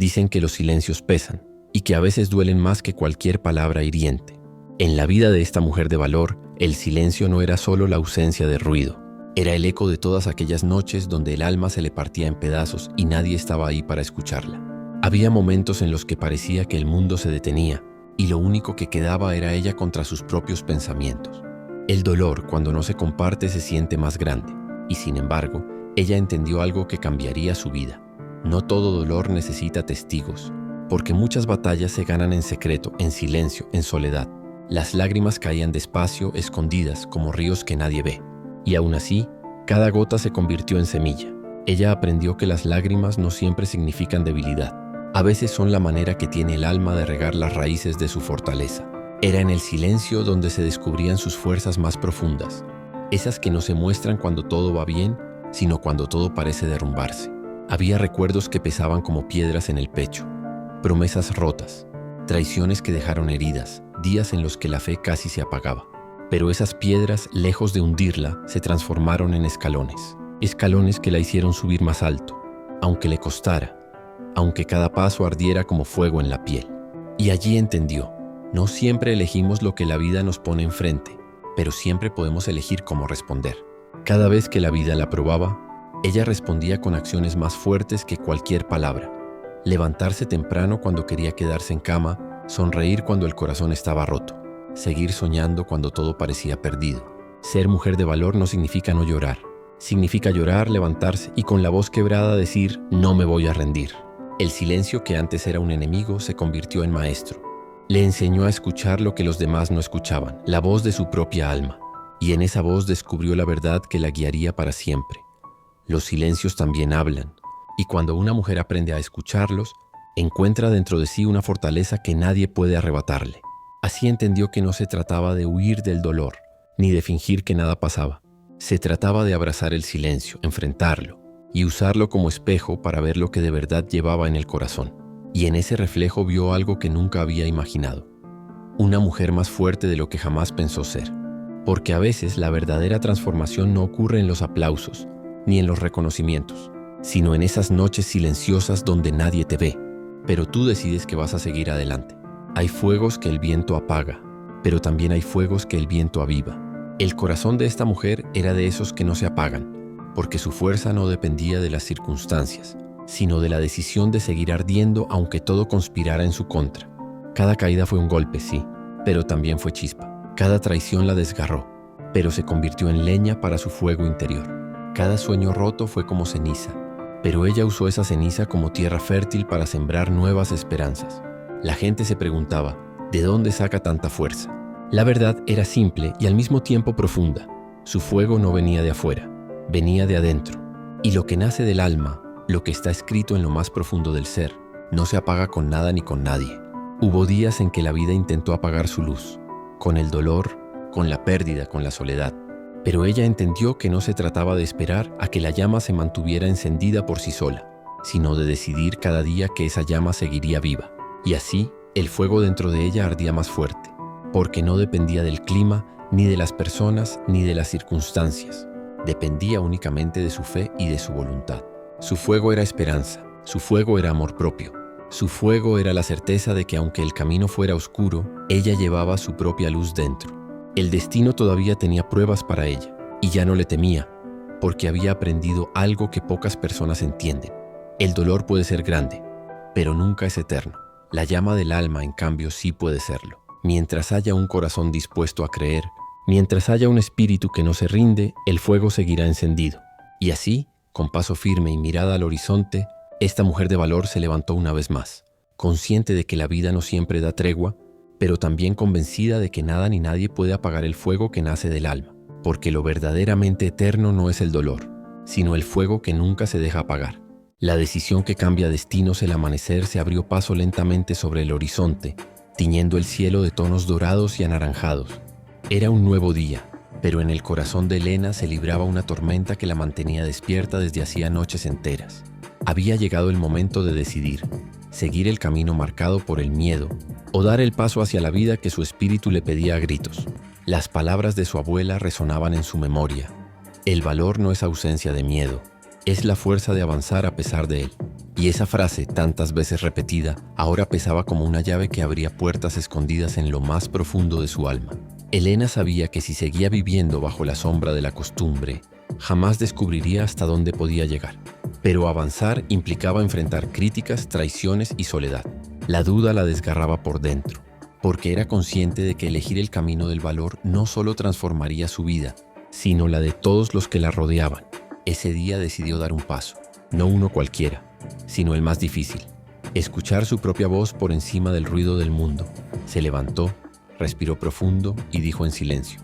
Dicen que los silencios pesan y que a veces duelen más que cualquier palabra hiriente. En la vida de esta mujer de valor, el silencio no era solo la ausencia de ruido. Era el eco de todas aquellas noches donde el alma se le partía en pedazos y nadie estaba ahí para escucharla. Había momentos en los que parecía que el mundo se detenía y lo único que quedaba era ella contra sus propios pensamientos. El dolor, cuando no se comparte, se siente más grande, y sin embargo, ella entendió algo que cambiaría su vida. No todo dolor necesita testigos, porque muchas batallas se ganan en secreto, en silencio, en soledad. Las lágrimas caían despacio, escondidas, como ríos que nadie ve. Y aún así, cada gota se convirtió en semilla. Ella aprendió que las lágrimas no siempre significan debilidad. A veces son la manera que tiene el alma de regar las raíces de su fortaleza. Era en el silencio donde se descubrían sus fuerzas más profundas, esas que no se muestran cuando todo va bien, sino cuando todo parece derrumbarse. Había recuerdos que pesaban como piedras en el pecho, promesas rotas, traiciones que dejaron heridas, días en los que la fe casi se apagaba. Pero esas piedras, lejos de hundirla, se transformaron en escalones. Escalones que la hicieron subir más alto, aunque le costara, aunque cada paso ardiera como fuego en la piel. Y allí entendió, no siempre elegimos lo que la vida nos pone enfrente, pero siempre podemos elegir cómo responder. Cada vez que la vida la probaba, ella respondía con acciones más fuertes que cualquier palabra. Levantarse temprano cuando quería quedarse en cama, sonreír cuando el corazón estaba roto, seguir soñando cuando todo parecía perdido. Ser mujer de valor no significa no llorar. Significa llorar, levantarse y con la voz quebrada decir, no me voy a rendir. El silencio que antes era un enemigo se convirtió en maestro. Le enseñó a escuchar lo que los demás no escuchaban, la voz de su propia alma. Y en esa voz descubrió la verdad que la guiaría para siempre. Los silencios también hablan. Y cuando una mujer aprende a escucharlos, encuentra dentro de sí una fortaleza que nadie puede arrebatarle. Así entendió que no se trataba de huir del dolor, ni de fingir que nada pasaba. Se trataba de abrazar el silencio, enfrentarlo, y usarlo como espejo para ver lo que de verdad llevaba en el corazón. Y en ese reflejo vio algo que nunca había imaginado. Una mujer más fuerte de lo que jamás pensó ser. Porque a veces la verdadera transformación no ocurre en los aplausos, ni en los reconocimientos, sino en esas noches silenciosas donde nadie te ve, pero tú decides que vas a seguir adelante. Hay fuegos que el viento apaga, pero también hay fuegos que el viento aviva. El corazón de esta mujer era de esos que no se apagan, porque su fuerza no dependía de las circunstancias, sino de la decisión de seguir ardiendo aunque todo conspirara en su contra. Cada caída fue un golpe, sí, pero también fue chispa. Cada traición la desgarró, pero se convirtió en leña para su fuego interior. Cada sueño roto fue como ceniza, pero ella usó esa ceniza como tierra fértil para sembrar nuevas esperanzas. La gente se preguntaba, ¿de dónde saca tanta fuerza? La verdad era simple y al mismo tiempo profunda. Su fuego no venía de afuera, venía de adentro. Y lo que nace del alma, lo que está escrito en lo más profundo del ser, no se apaga con nada ni con nadie. Hubo días en que la vida intentó apagar su luz, con el dolor, con la pérdida, con la soledad. Pero ella entendió que no se trataba de esperar a que la llama se mantuviera encendida por sí sola, sino de decidir cada día que esa llama seguiría viva. Y así, el fuego dentro de ella ardía más fuerte, porque no dependía del clima, ni de las personas, ni de las circunstancias. Dependía únicamente de su fe y de su voluntad. Su fuego era esperanza, su fuego era amor propio. Su fuego era la certeza de que aunque el camino fuera oscuro, ella llevaba su propia luz dentro. El destino todavía tenía pruebas para ella, y ya no le temía, porque había aprendido algo que pocas personas entienden. El dolor puede ser grande, pero nunca es eterno. La llama del alma, en cambio, sí puede serlo. Mientras haya un corazón dispuesto a creer, mientras haya un espíritu que no se rinde, el fuego seguirá encendido. Y así, con paso firme y mirada al horizonte, esta mujer de valor se levantó una vez más, consciente de que la vida no siempre da tregua, pero también convencida de que nada ni nadie puede apagar el fuego que nace del alma, porque lo verdaderamente eterno no es el dolor, sino el fuego que nunca se deja apagar. La decisión que cambia destinos. El amanecer se abrió paso lentamente sobre el horizonte, tiñendo el cielo de tonos dorados y anaranjados. Era un nuevo día, pero en el corazón de Elena se libraba una tormenta que la mantenía despierta desde hacía noches enteras. Había llegado el momento de decidir, seguir el camino marcado por el miedo o dar el paso hacia la vida que su espíritu le pedía a gritos. Las palabras de su abuela resonaban en su memoria. El valor no es ausencia de miedo, es la fuerza de avanzar a pesar de él. Y esa frase, tantas veces repetida, ahora pesaba como una llave que abría puertas escondidas en lo más profundo de su alma. Elena sabía que si seguía viviendo bajo la sombra de la costumbre, jamás descubriría hasta dónde podía llegar. Pero avanzar implicaba enfrentar críticas, traiciones y soledad. La duda la desgarraba por dentro, porque era consciente de que elegir el camino del valor no solo transformaría su vida, sino la de todos los que la rodeaban. Ese día decidió dar un paso, no uno cualquiera, sino el más difícil: escuchar su propia voz por encima del ruido del mundo. Se levantó, respiró profundo y dijo en silencio: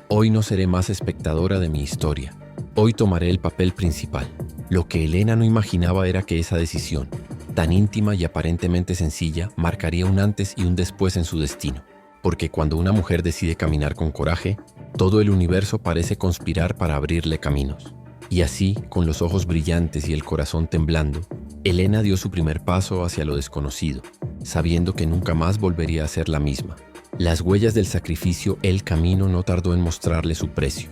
hoy no seré más espectadora de mi historia. Hoy tomaré el papel principal. Lo que Elena no imaginaba era que esa decisión, tan íntima y aparentemente sencilla, marcaría un antes y un después en su destino. Porque cuando una mujer decide caminar con coraje, todo el universo parece conspirar para abrirle caminos. Y así, con los ojos brillantes y el corazón temblando, Elena dio su primer paso hacia lo desconocido, sabiendo que nunca más volvería a ser la misma. Las huellas del sacrificio, el camino, no tardó en mostrarle su precio.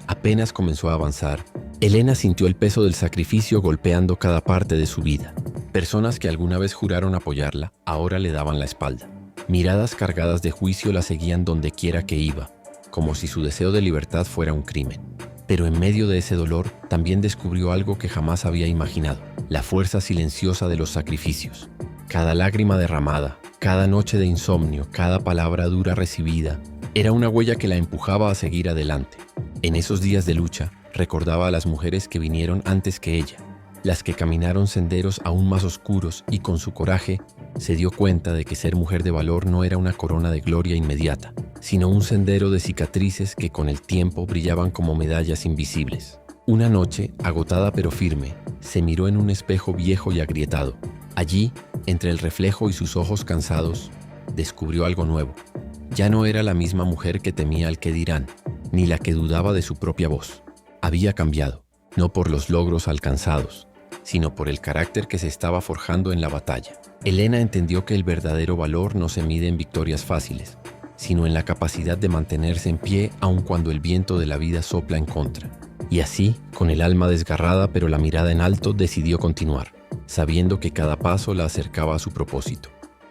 Apenas comenzó a avanzar, Elena sintió el peso del sacrificio golpeando cada parte de su vida. Personas que alguna vez juraron apoyarla, ahora le daban la espalda. Miradas cargadas de juicio la seguían donde quiera que iba, como si su deseo de libertad fuera un crimen. Pero en medio de ese dolor, también descubrió algo que jamás había imaginado: la fuerza silenciosa de los sacrificios. Cada lágrima derramada, cada noche de insomnio, cada palabra dura recibida, era una huella que la empujaba a seguir adelante. En esos días de lucha, recordaba a las mujeres que vinieron antes que ella, las que caminaron senderos aún más oscuros, y con su coraje se dio cuenta de que ser mujer de valor no era una corona de gloria inmediata, sino un sendero de cicatrices que con el tiempo brillaban como medallas invisibles. Una noche, agotada pero firme, se miró en un espejo viejo y agrietado. Allí, entre el reflejo y sus ojos cansados, descubrió algo nuevo. Ya no era la misma mujer que temía al qué dirán, ni la que dudaba de su propia voz. Había cambiado, no por los logros alcanzados, sino por el carácter que se estaba forjando en la batalla. Elena entendió que el verdadero valor no se mide en victorias fáciles, sino en la capacidad de mantenerse en pie aun cuando el viento de la vida sopla en contra. Y así, con el alma desgarrada pero la mirada en alto, decidió continuar, sabiendo que cada paso la acercaba a su propósito.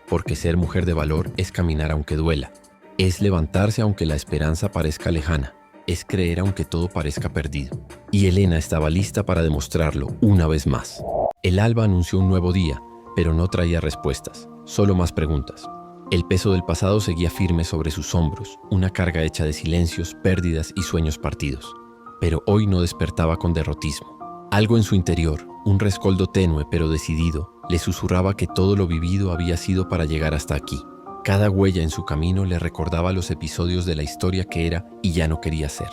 Porque ser mujer de valor es caminar aunque duela, es levantarse aunque la esperanza parezca lejana, es creer aunque todo parezca perdido. Y Elena estaba lista para demostrarlo una vez más. El alba anunció un nuevo día, pero no traía respuestas, solo más preguntas. El peso del pasado seguía firme sobre sus hombros, una carga hecha de silencios, pérdidas y sueños partidos. Pero hoy no despertaba con derrotismo. Algo en su interior, un rescoldo tenue pero decidido, le susurraba que todo lo vivido había sido para llegar hasta aquí. Cada huella en su camino le recordaba los episodios de la historia que era y ya no quería ser.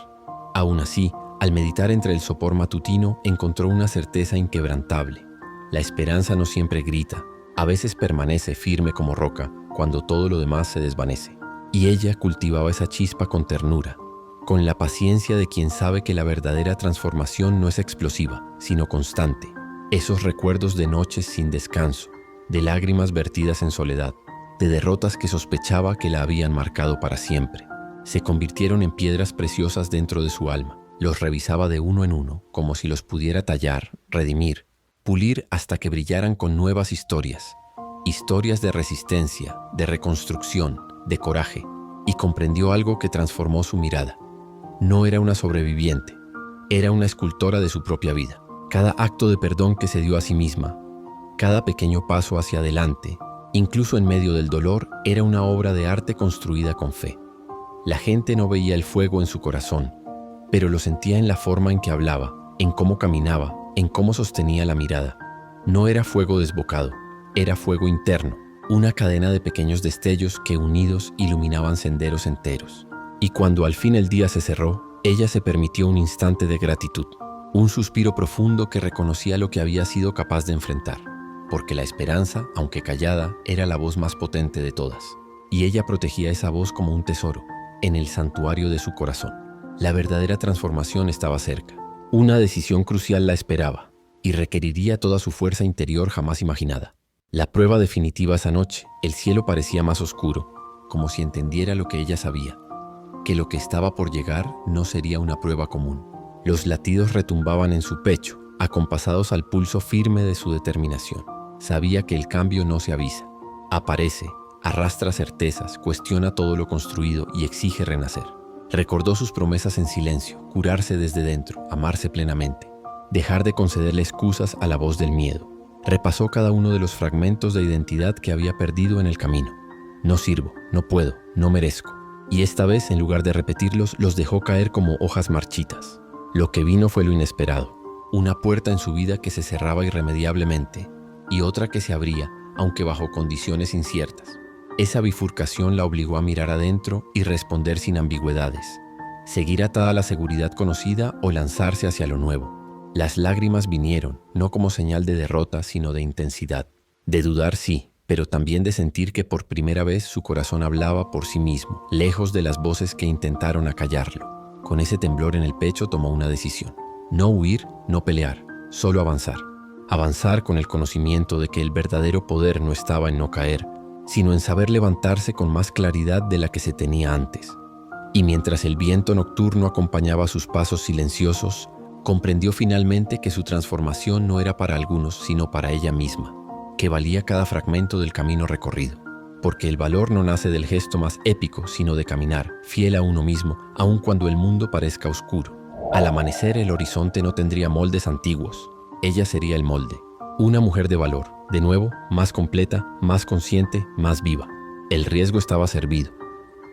Aún así, al meditar entre el sopor matutino, encontró una certeza inquebrantable. La esperanza no siempre grita, a veces permanece firme como roca cuando todo lo demás se desvanece. Y ella cultivaba esa chispa con ternura, con la paciencia de quien sabe que la verdadera transformación no es explosiva, sino constante. Esos recuerdos de noches sin descanso, de lágrimas vertidas en soledad, de derrotas que sospechaba que la habían marcado para siempre, se convirtieron en piedras preciosas dentro de su alma. Los revisaba de uno en uno, como si los pudiera tallar, redimir, pulir hasta que brillaran con nuevas historias. Historias de resistencia, de reconstrucción, de coraje. Y comprendió algo que transformó su mirada. No era una sobreviviente, era una escultora de su propia vida. Cada acto de perdón que se dio a sí misma, cada pequeño paso hacia adelante, incluso en medio del dolor, era una obra de arte construida con fe. La gente no veía el fuego en su corazón, pero lo sentía en la forma en que hablaba, en cómo caminaba, en cómo sostenía la mirada. No era fuego desbocado, era fuego interno, una cadena de pequeños destellos que unidos iluminaban senderos enteros. Y cuando al fin el día se cerró, ella se permitió un instante de gratitud, un suspiro profundo que reconocía lo que había sido capaz de enfrentar. Porque la esperanza, aunque callada, era la voz más potente de todas. Y ella protegía esa voz como un tesoro, en el santuario de su corazón. La verdadera transformación estaba cerca. Una decisión crucial la esperaba, y requeriría toda su fuerza interior jamás imaginada. La prueba definitiva esa noche, el cielo parecía más oscuro, como si entendiera lo que ella sabía, que lo que estaba por llegar no sería una prueba común. Los latidos retumbaban en su pecho, acompasados al pulso firme de su determinación. Sabía que el cambio no se avisa. Aparece, arrastra certezas, cuestiona todo lo construido y exige renacer. Recordó sus promesas en silencio, curarse desde dentro, amarse plenamente, dejar de concederle excusas a la voz del miedo. Repasó cada uno de los fragmentos de identidad que había perdido en el camino. No sirvo, no puedo, no merezco. Y esta vez, en lugar de repetirlos, los dejó caer como hojas marchitas. Lo que vino fue lo inesperado. Una puerta en su vida que se cerraba irremediablemente y otra que se abría, aunque bajo condiciones inciertas. Esa bifurcación la obligó a mirar adentro y responder sin ambigüedades. Seguir atada a la seguridad conocida o lanzarse hacia lo nuevo. Las lágrimas vinieron, no como señal de derrota, sino de intensidad. De dudar sí, pero también de sentir que por primera vez su corazón hablaba por sí mismo, lejos de las voces que intentaron acallarlo. Con ese temblor en el pecho tomó una decisión. No huir, no pelear, solo avanzar. Avanzar con el conocimiento de que el verdadero poder no estaba en no caer, sino en saber levantarse con más claridad de la que se tenía antes. Y mientras el viento nocturno acompañaba sus pasos silenciosos, comprendió finalmente que su transformación no era para algunos, sino para ella misma, que valía cada fragmento del camino recorrido, porque el valor no nace del gesto más épico, sino de caminar, fiel a uno mismo, aun cuando el mundo parezca oscuro. Al amanecer el horizonte no tendría moldes antiguos, ella sería el molde. Una mujer de valor, de nuevo, más completa, más consciente, más viva. El riesgo estaba servido,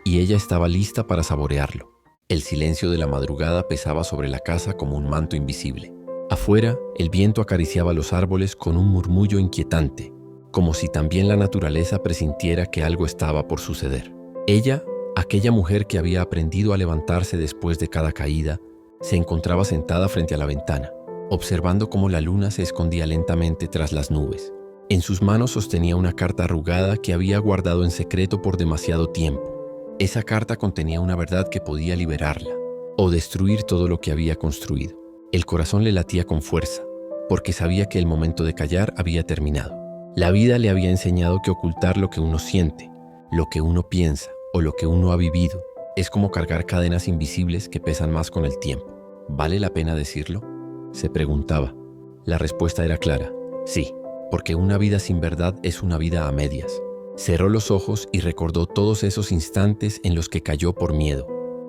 y ella estaba lista para saborearlo. El silencio de la madrugada pesaba sobre la casa como un manto invisible. Afuera, el viento acariciaba los árboles con un murmullo inquietante, como si también la naturaleza presintiera que algo estaba por suceder. Ella, aquella mujer que había aprendido a levantarse después de cada caída, se encontraba sentada frente a la ventana, observando cómo la luna se escondía lentamente tras las nubes. En sus manos sostenía una carta arrugada que había guardado en secreto por demasiado tiempo. Esa carta contenía una verdad que podía liberarla, o destruir todo lo que había construido. El corazón le latía con fuerza, porque sabía que el momento de callar había terminado. La vida le había enseñado que ocultar lo que uno siente, lo que uno piensa o lo que uno ha vivido, es como cargar cadenas invisibles que pesan más con el tiempo. ¿Vale la pena decirlo?, se preguntaba. La respuesta era clara, sí, porque una vida sin verdad es una vida a medias. Cerró los ojos y recordó todos esos instantes en los que cayó por miedo,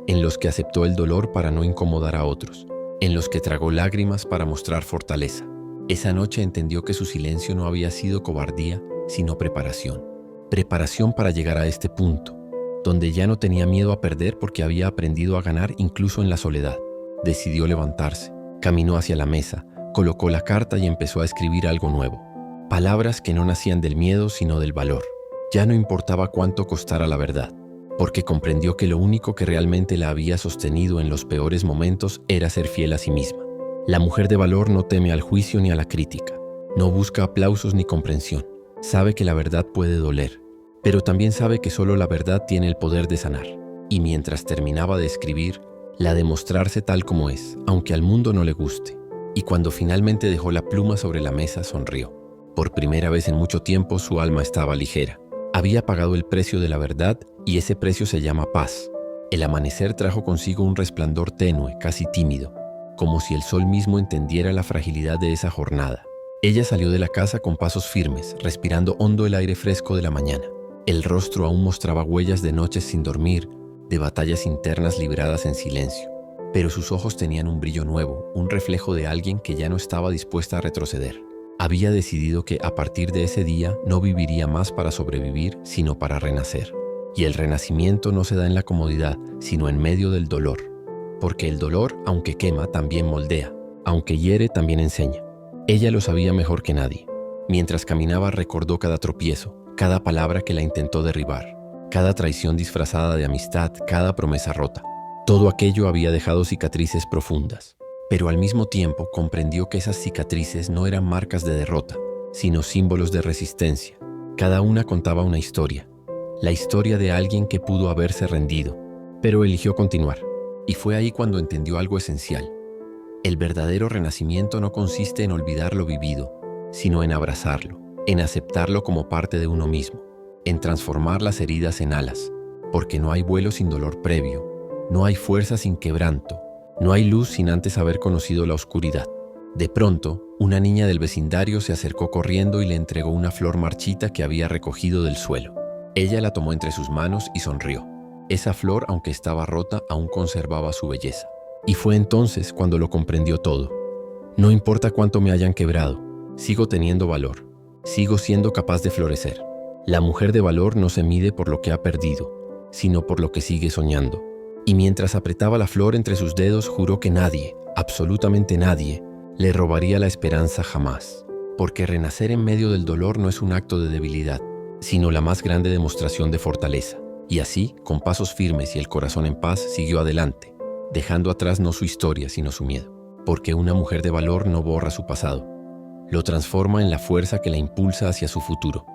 en los que aceptó el dolor para no incomodar a otros, en los que tragó lágrimas para mostrar fortaleza. Esa noche entendió que su silencio no había sido cobardía, sino preparación. Preparación para llegar a este punto, donde ya no tenía miedo a perder porque había aprendido a ganar incluso en la soledad. Decidió levantarse. Caminó hacia la mesa, colocó la carta y empezó a escribir algo nuevo. Palabras que no nacían del miedo, sino del valor. Ya no importaba cuánto costara la verdad, porque comprendió que lo único que realmente la había sostenido en los peores momentos era ser fiel a sí misma. La mujer de valor no teme al juicio ni a la crítica. No busca aplausos ni comprensión. Sabe que la verdad puede doler, pero también sabe que solo la verdad tiene el poder de sanar. Y mientras terminaba de escribir, la de mostrarse tal como es, aunque al mundo no le guste. Y cuando finalmente dejó la pluma sobre la mesa, sonrió. Por primera vez en mucho tiempo su alma estaba ligera. Había pagado el precio de la verdad y ese precio se llama paz. El amanecer trajo consigo un resplandor tenue, casi tímido, como si el sol mismo entendiera la fragilidad de esa jornada. Ella salió de la casa con pasos firmes, respirando hondo el aire fresco de la mañana. El rostro aún mostraba huellas de noches sin dormir, de batallas internas libradas en silencio, pero sus ojos tenían un brillo nuevo, un reflejo de alguien que ya no estaba dispuesta a retroceder. Había decidido que a partir de ese día no viviría más para sobrevivir, sino para renacer. Y el renacimiento no se da en la comodidad, sino en medio del dolor, porque el dolor, aunque quema, también moldea, aunque hiere, también enseña. Ella lo sabía mejor que nadie. Mientras caminaba recordó cada tropiezo, cada palabra que la intentó derribar, cada traición disfrazada de amistad, cada promesa rota. Todo aquello había dejado cicatrices profundas, pero al mismo tiempo comprendió que esas cicatrices no eran marcas de derrota, sino símbolos de resistencia. Cada una contaba una historia, la historia de alguien que pudo haberse rendido, pero eligió continuar. Y fue ahí cuando entendió algo esencial. El verdadero renacimiento no consiste en olvidar lo vivido, sino en abrazarlo, en aceptarlo como parte de uno mismo, en transformar las heridas en alas, porque no hay vuelo sin dolor previo, no hay fuerza sin quebranto, no hay luz sin antes haber conocido la oscuridad. De pronto, una niña del vecindario se acercó corriendo y le entregó una flor marchita que había recogido del suelo. Ella la tomó entre sus manos y sonrió. Esa flor, aunque estaba rota, aún conservaba su belleza. Y fue entonces cuando lo comprendió todo. No importa cuánto me hayan quebrado, sigo teniendo valor. Sigo siendo capaz de florecer. La mujer de valor no se mide por lo que ha perdido, sino por lo que sigue soñando. Y mientras apretaba la flor entre sus dedos, juró que nadie, absolutamente nadie, le robaría la esperanza jamás. Porque renacer en medio del dolor no es un acto de debilidad, sino la más grande demostración de fortaleza. Y así, con pasos firmes y el corazón en paz, siguió adelante, dejando atrás no su historia, sino su miedo. Porque una mujer de valor no borra su pasado, lo transforma en la fuerza que la impulsa hacia su futuro.